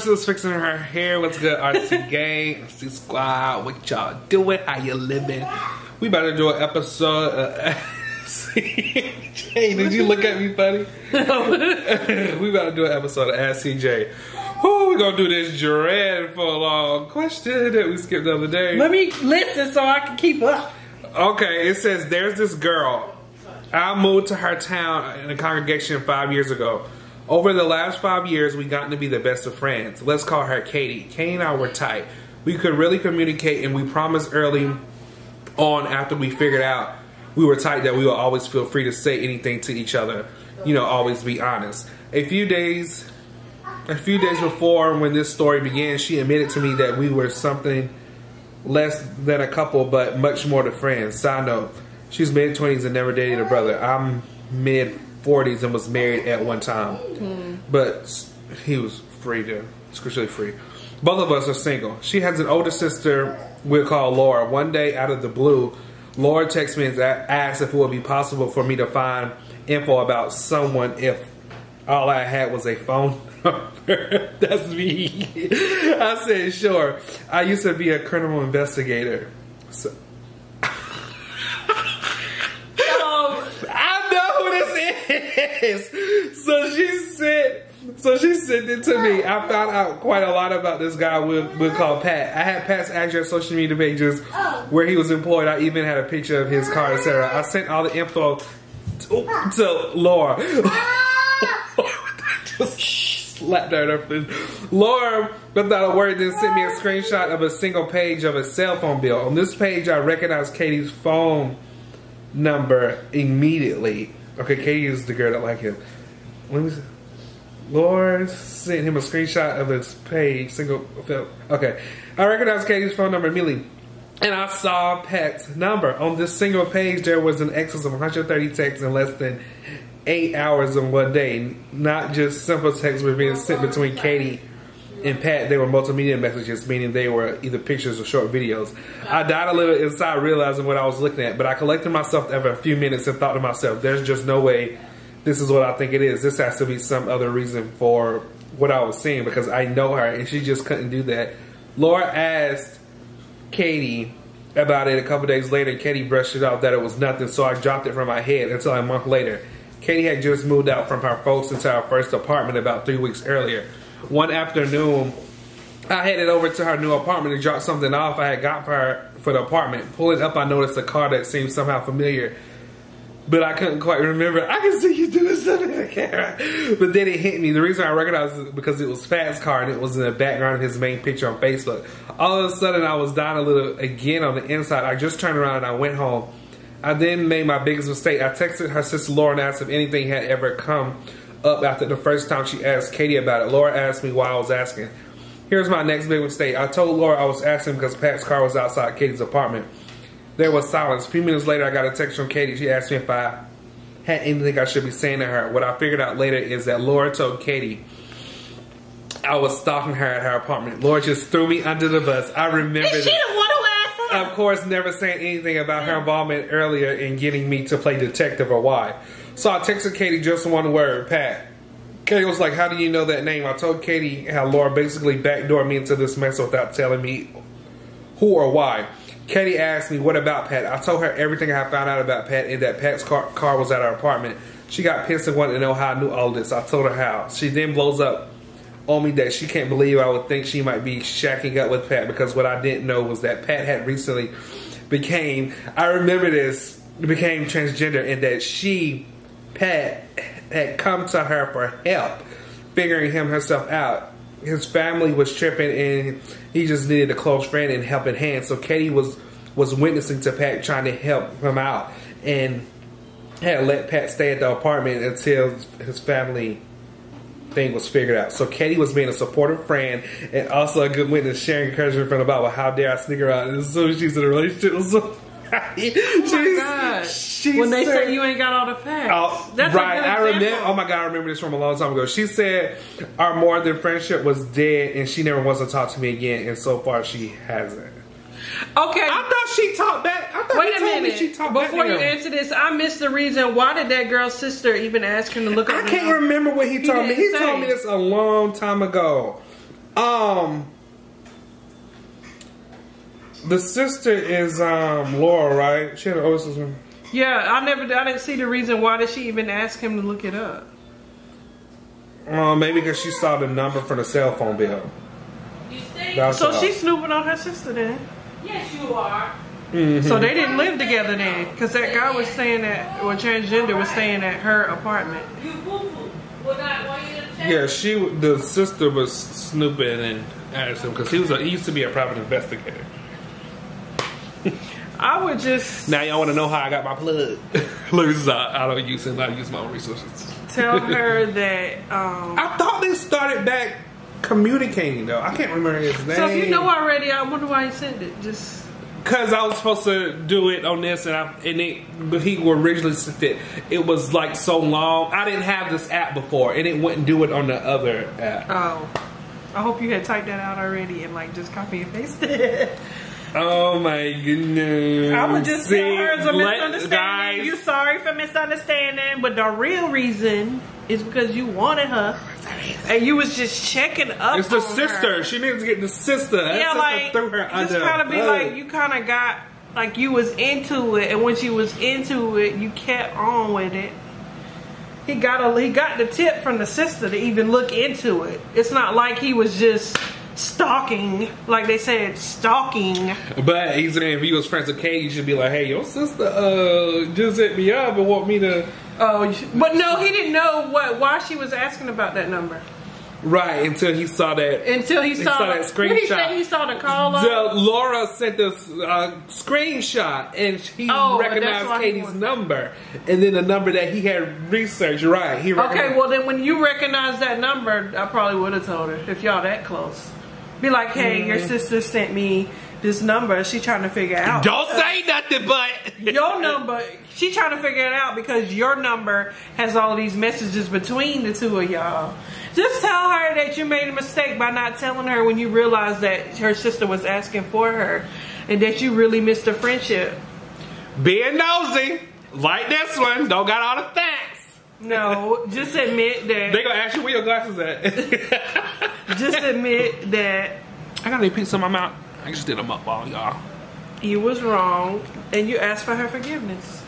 Crystal's fixing her hair. What's good, RC Gang? RC Squad. What y'all doing? How you living? We about to do an episode of CJ. Did you look at me funny? We about to do an episode of Ask CJ. Who we gonna do this dreadful long question that we skipped the other day? Let me listen so I can keep up. Okay, it says there's this girl. I moved to her town in a congregation 5 years ago. Over the last 5 years, we gotten to be the best of friends. Let's call her Katie. Katie and I were tight. We could really communicate, and we promised early on after we figured out we were tight that we would always feel free to say anything to each other. You know, always be honest. A few days before when this story began, she admitted to me that we were something less than a couple, but much more than friends. Side note, she's mid-20s and never dated a brother. I'm mid-40s and was married at one time. But he was free to, scripturally free. Both of us are single. She has an older sister we'll call Laura. One day, out of the blue, Laura texted me and asked if it would be possible for me to find info about someone if all I had was a phone number. That's me. I said, sure. I used to be a criminal investigator. So I know who this is. So she sent it to me. I found out quite a lot about this guy we'll call Pat. I had Pat's address, social media pages, where he was employed. I even had a picture of his car, etc. I sent all the info to Laura. Just slapped her in her face. Laura, without a word, then sent me a screenshot of a single page of a cell phone bill. On this page, I recognized Katie's phone number immediately. Okay, Katie is the girl that like him. Let me see. Laura sent him a screenshot of his page, okay. I recognized Katie's phone number immediately. And I saw Pat's number. On this single page, there was an excess of 130 texts in less than 8 hours in one day. Not just simple texts were being sent between Katie and Pat. They were multimedia messages, meaning they were either pictures or short videos. I died a little inside realizing what I was looking at, but I collected myself after a few minutes and thought to myself, there's just no way this is what I think it is. This has to be some other reason for what I was seeing, because I know her and she just couldn't do that. Laura asked Katie about it a couple days later. Katie brushed it off that it was nothing, so I dropped it from my head until a month later. Katie had just moved out from her folks into our first apartment about 3 weeks earlier. One afternoon, I headed over to her new apartment to drop something off I had got for her for the apartment. Pulling up, I noticed a car that seemed somehow familiar, but I couldn't quite remember. I can see you doing something in the camera. But then it hit me. The reason I recognized it because it was Pat's car and it was in the background of his main picture on Facebook. All of a sudden, I was down a little again on the inside. I just turned around and I went home. I then made my biggest mistake. I texted her sister Laura and asked if anything had ever come up after the first time she asked Katie about it. Laura asked me why I was asking. Here's my next big mistake. I told Laura I was asking because Pat's car was outside Katie's apartment. There was silence. A few minutes later, I got a text from Katie. She asked me if I had anything I should be saying to her. What I figured out later is that Laura told Katie I was stalking her at her apartment. Laura just threw me under the bus. I remember Is she the one who asked her? Of course, never saying anything about her involvement earlier in getting me to play detective or why. So I texted Katie just one word, Pat. Katie was like, how do you know that name? I told Katie how Laura basically backdoored me into this mess without telling me who or why. Katie asked me, what about Pat? I told her everything I found out about Pat and that Pat's car was at our apartment. She got pissed and wanted to know how I knew all this. I told her how. She then blows up on me that she can't believe I would think she might be shacking up with Pat, because what I didn't know was that Pat had recently became transgender, and that Pat had come to her for help figuring herself out. His family was tripping and he just needed a close friend and helping hand. So Katie was witnessing to Pat trying to help him out and had let Pat stay at the apartment until his family thing was figured out. So Katie was being a supportive friend and also a good witness, sharing encouragement from the Bible. How dare I sneak around as soon as she's in a relationship with somebody. Oh my God. When they say you ain't got all the facts. That's right. I remember. Oh my God, I remember this from a long time ago. She said our more than friendship was dead and she never wants to talk to me again, and so far she hasn't. Okay. I thought she talked back. I thought Wait a minute. She talked Before back you answer this, I missed the reason. Why did that girl's sister even ask him to look up? I can't remember what he told me. He told me this a long time ago. The sister is Laura, right? She had an older sister. Yeah, I didn't see the reason why did she even ask him to look it up. Maybe because she saw the number for the cell phone bill. So she's snooping on her sister then. Yes, you are. Mm-hmm. So they didn't live together then, because that guy was staying at, or transgender was staying at her apartment. You boo-boo. Would I want you to check? Yeah, the sister was snooping and asked him because he used to be a private investigator. I would just... Now y'all want to know how I got my plug. Look, I don't use it. I use my own resources. Tell her that... I thought they started back communicating, though. I can't remember his name. So if you know already, I wonder why he sent it. Just... Because I was supposed to do it on this, but he originally sent it. It was like so long. I didn't have this app before, and it wouldn't do it on the other app. Oh. I hope you had typed that out already and like just copy and paste it. Oh my goodness. I would just tell her it's a misunderstanding. Guys. You sorry for misunderstanding, but the real reason is because you wanted her. And you was just checking up. It's the sister. Her. She needs to get the sister. Yeah, like threw her just kind of be like you kind of got like you was into it, and when she was into it, you kept on with it. He got the tip from the sister to even look into it. It's not like he was just stalking, like they said, stalking. But he's saying if he was friends with Kay, you should be like, hey, your sister just hit me up and want me to. Oh, but no, he didn't know why she was asking about that number. Right, until he saw that. Until he saw that screenshot. What he said he saw the call up? Laura sent this screenshot, and he recognized Katie's number, and then the number that he had researched. Right, he recognized. Okay, well then when you recognize that number, I probably would have told her if y'all that close. Be like, hey, your sister sent me this number. She trying to figure out. Don't say nothing, but your number. She trying to figure it out because your number has all these messages between the two of y'all. Just tell her that you made a mistake by not telling her when you realized that her sister was asking for her, and that you really missed the friendship. Being nosy, like this one, don't got all the facts. No, just admit that. They gonna ask you where your glasses at. Just admit that. I gotta pick some of them out. I just did them up all y'all. You was wrong, and you asked for her forgiveness.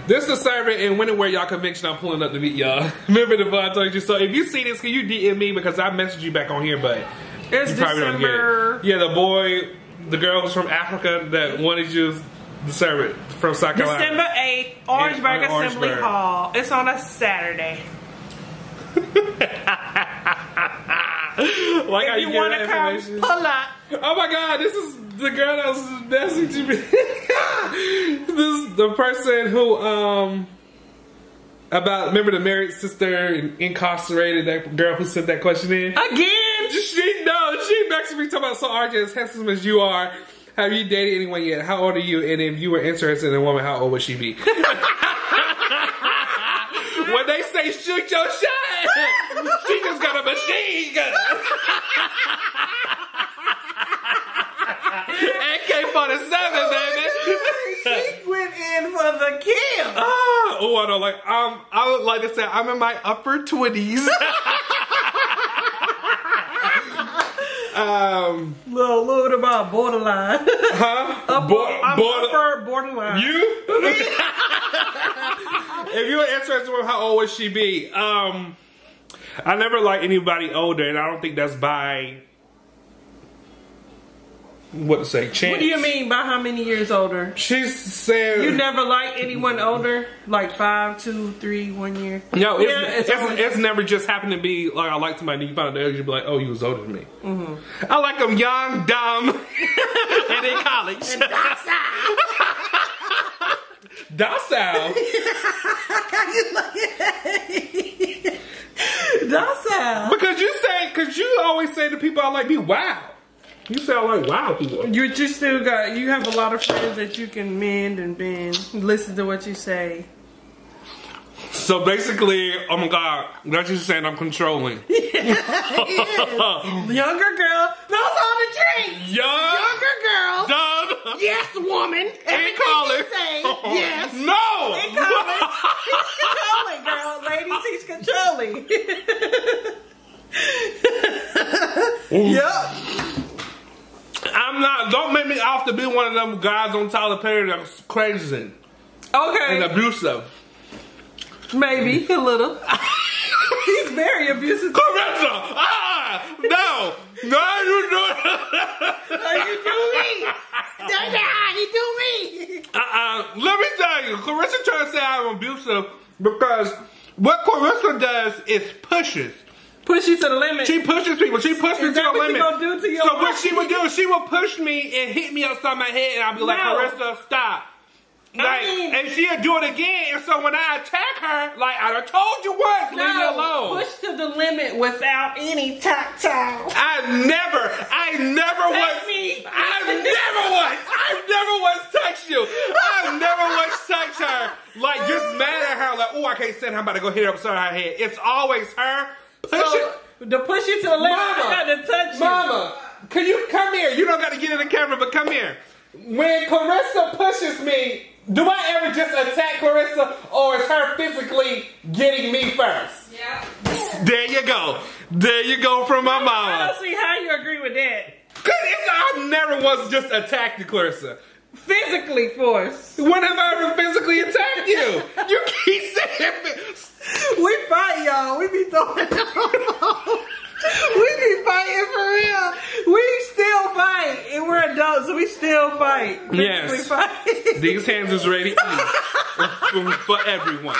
This is the server and when and where y'all convention I'm pulling up to meet y'all. Remember the vibe I told you. So if you see this, can you DM me because I messaged you back on here, but it's you probably don't get it. Yeah, the girl was from Africa that wanted you to serve it from South Carolina. December 8th, Orangeburg Assembly Hall. It's on a Saturday. Like if you want to come, pull up. Oh my God, this is the girl that was messaging me. This is the person who, remember the married sister incarcerated, that girl who sent that question in? Again? She messaged me talking about, so RJ, as handsome as you are, have you dated anyone yet? How old are you? And if you were interested in a woman, how old would she be? When they say shoot your shot, she just got a machine gun. AK-47, baby. She went in for the kill. Oh, I don't like. I would like to say I'm in my upper 20s. Little bit about borderline. Huh? Upper borderline. You? If you were interested in how old would she be? I never liked anybody older, and I don't think that's by chance. What do you mean by how many years older? She said you never liked anyone older, like 5, 2, 3, 1 year. No, it's never just happened to be like I like somebody. You find out you'd be like, oh, you was older than me. I like them young, dumb, and in college. And docile. Docile. How you look at me? Docile. Because you always say to people I like be wild. You sound like wild people. You have a lot of friends that you can mend and bend. Listen to what you say. So basically, oh my God, that's just saying I'm controlling. Yeah, younger girl knows how to drink. Younger girl. Dumb. Yes, woman. In college. Say, yes. No. In college. He's controlling, girl. Ladies, he's controlling. Yep. I'm not. Don't make me off to be one of them guys on Tyler Perry that's crazy Okay. and abusive. Maybe a little. He's very abusive. Carissa! No! No, you do it! You do me! Nah, he do me! Let me tell you, Carissa trying to say I'm abusive because what Carissa does is pushes. Push you to the limit. She pushes people. She pushes me to the what limit. You gonna do to your So what she would do, she would push me and hit me upside my head, and I'd be like, Carissa, stop. Like, and she'll do it again, and so when I attack her, like I done told you once, leave me alone. Push to the limit without any tactile. I've never once touched you. I've never once touched her. Like, just mad at her, like, oh, I can't stand her, I'm about to go hit her upside her head. It's always her. To push you to the limit, I got to touch you. Mama, can you come here? You don't got to get in the camera, but come here. When Carissa pushes me, do I ever just attack Carissa, or is her physically getting me first? Yeah. There you go. There you go from my mama. I don't see how you agree with that. Cause I've never once just attacked Clarissa. Physically forced. When have I ever physically attacked you? You keep saying We fight, y'all. We be throwing We be fighting for real. We still fight. And we're adults, so we still fight. Yes. We fight. These hands is ready for everyone.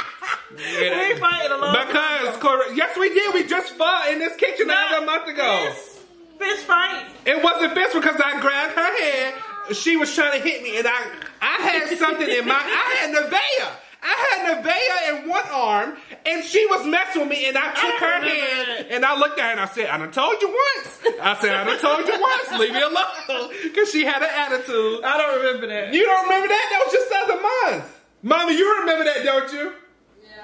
We fighting a lot. Because, yes we did. We just fought in this kitchen a month ago. Fist fight. It wasn't fist because I grabbed her hand. She was trying to hit me, and I had something in my. I had Nevaeh in one arm, and she was messing with me, and I took her hand, and I looked at her, and I said, I done told you once. I said, I done told you once. Leave me alone. Because she had an attitude. I don't remember that. You don't remember that? That was just the other month. Mama, you remember that, don't you?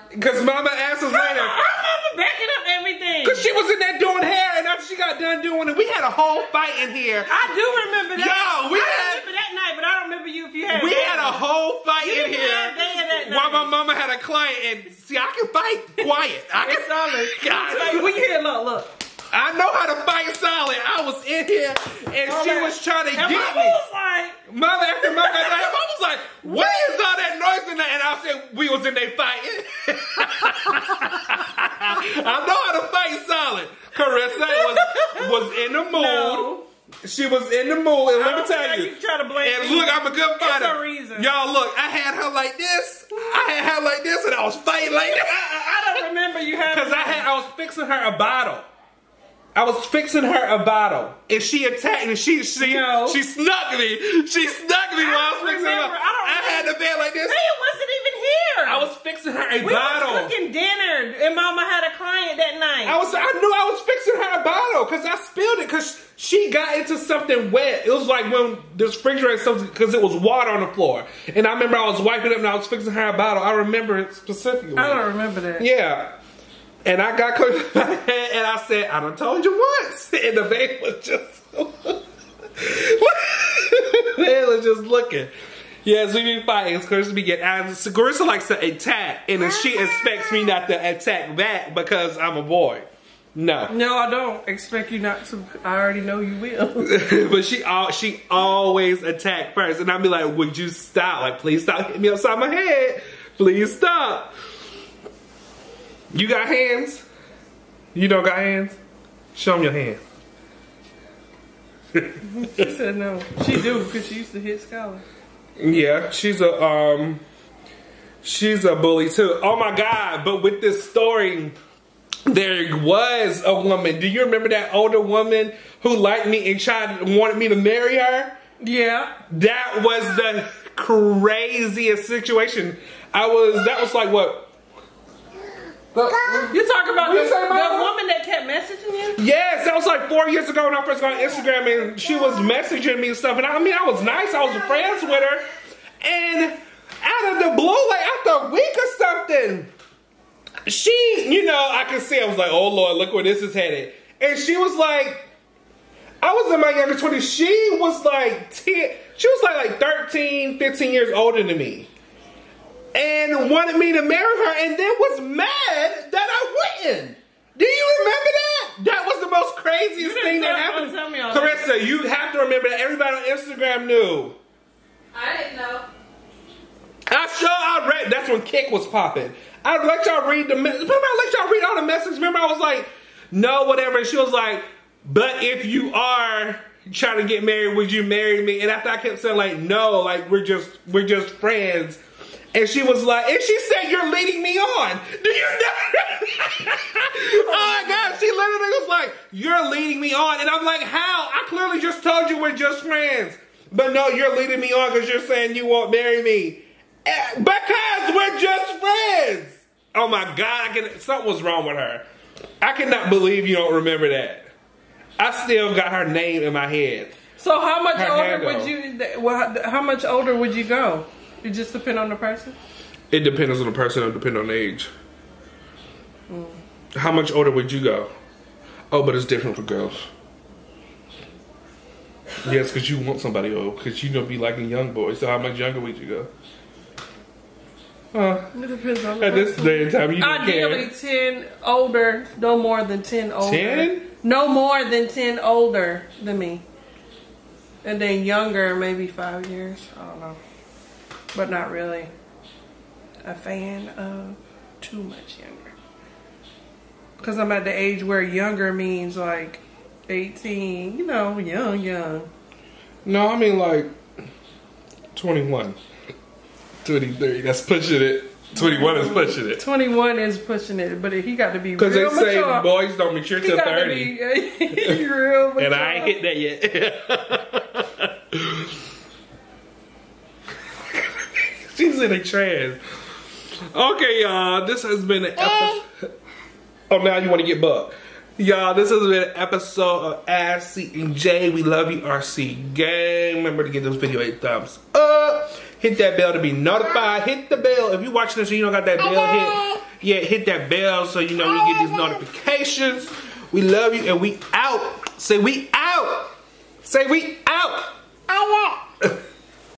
Because Mama asked us later. I remember backing up everything. Because she was in there doing hair, and after she got done doing it, we had a whole fight in here. I do remember that. Yo, I remember that night, but I don't remember you if you had. We had a whole fight in here. That while my mama had a client, and see, I can fight quiet. It's solid. God. When you hear, look. I know how to fight solid. I was in here, and she was trying to get me. Was like, Mother after mother, I was like, what is all that noise in there? And I said, we was in there fighting. I know how to fight solid. Carissa was in the mood. No. She was in the mood, and let me tell you. Try to blame and look, I'm a good fighter. There's a reason. Y'all, look, I had her like this. And I was fighting like that. I don't remember you having. Because I was fixing her a bottle. And she attacked me. She snuck me. She snuck me while I was fixing her. I had the bed like this. Hey, it wasn't even here. I was fixing her a we bottle. We was cooking dinner, and Mama had a client that night. I knew I was fixing her a bottle because I spilled it because she got into something wet. It was like when the refrigerator something because it was water on the floor. And I remember I was wiping it up and I was fixing her a bottle. I remember it specifically. I don't remember that. Yeah. And I got close to my head and I said, I done told you once. And the man was just man was just looking. Yes, we be fighting. Carissa be getting out. Carissa likes to attack, and then she expects me not to attack back because I'm a boy. No. No, I don't expect you not to. I already know you will. But she always attack first, and I'll be like, would you stop? Like, please stop hitting me upside my head. Please stop. You got hands? You don't got hands? Show them your hands. She said no. She do because she used to hit Skylar. Yeah, she's a bully too. Oh my God! But with this story, there was a woman. Do you remember that older woman who liked me and wanted me to marry her? Yeah. That was the craziest situation. That was like what? You talking about the woman that kept messaging you? Yes, that was like 4 years ago when I first got on Instagram and she was messaging me and stuff. And I mean, I was nice. I was friends with her. And out of the blue, like after a week or something, I could see, I was like, oh Lord, look where this is headed. And she was like, I was in my younger 20s. She was like 13, 15 years older than me. And wanted me to marry her and then was mad that I wouldn't. Do you remember that? That was the most craziest thing that happened. Tell me all Carissa, you have to remember that everybody on Instagram knew. I didn't know. I read. That's when Kick was popping. I let y'all read remember I let y'all read all the messages. Remember I was like, no, whatever. And she was like, but if you are trying to get married, would you marry me? And after I kept saying like, no, like we're just friends. And she was like, and she said, you're leading me on. Do you know? Oh my God, she literally was like, you're leading me on. And I'm like, how? I clearly just told you we're just friends. But no, you're leading me on because you're saying you won't marry me. Because we're just friends. Oh my God, something was wrong with her. I cannot believe you don't remember that. I still got her name in my head. So how much Her older handle. would you? Well, how much older would you go? It just depend on the person. It depends on the person. It depends on the age. How much older would you go? Oh, but it's different for girls. Yes, because you want somebody old. Because you're going to be like a young boy. So how much younger would you go? It depends on the At this person. day and time, you don't Ideally, care. 10 older, no more than 10 older. 10? No more than 10 older than me. And then younger, maybe 5 years. I don't know. But not really a fan of too much younger. Because I'm at the age where younger means like 18, you know, young. No, I mean like 21. 23, that's pushing it. 21 is pushing it. 21 is pushing it, but he got to be real Because they mature. say boys don't mature He till got to 30. be real mature. And I ain't hit that yet. She's in a trance. Okay, y'all. This has been an episode. Oh, now you want to get bucked. Y'all, this has been an episode of RC and J. We love you, RC Gang. Remember to give this video a thumbs up. Hit that bell to be notified. Hit the bell. If you're watching this and you don't got that bell hit that bell so you know you get these notifications. We love you and we out. Say we out. Say we out.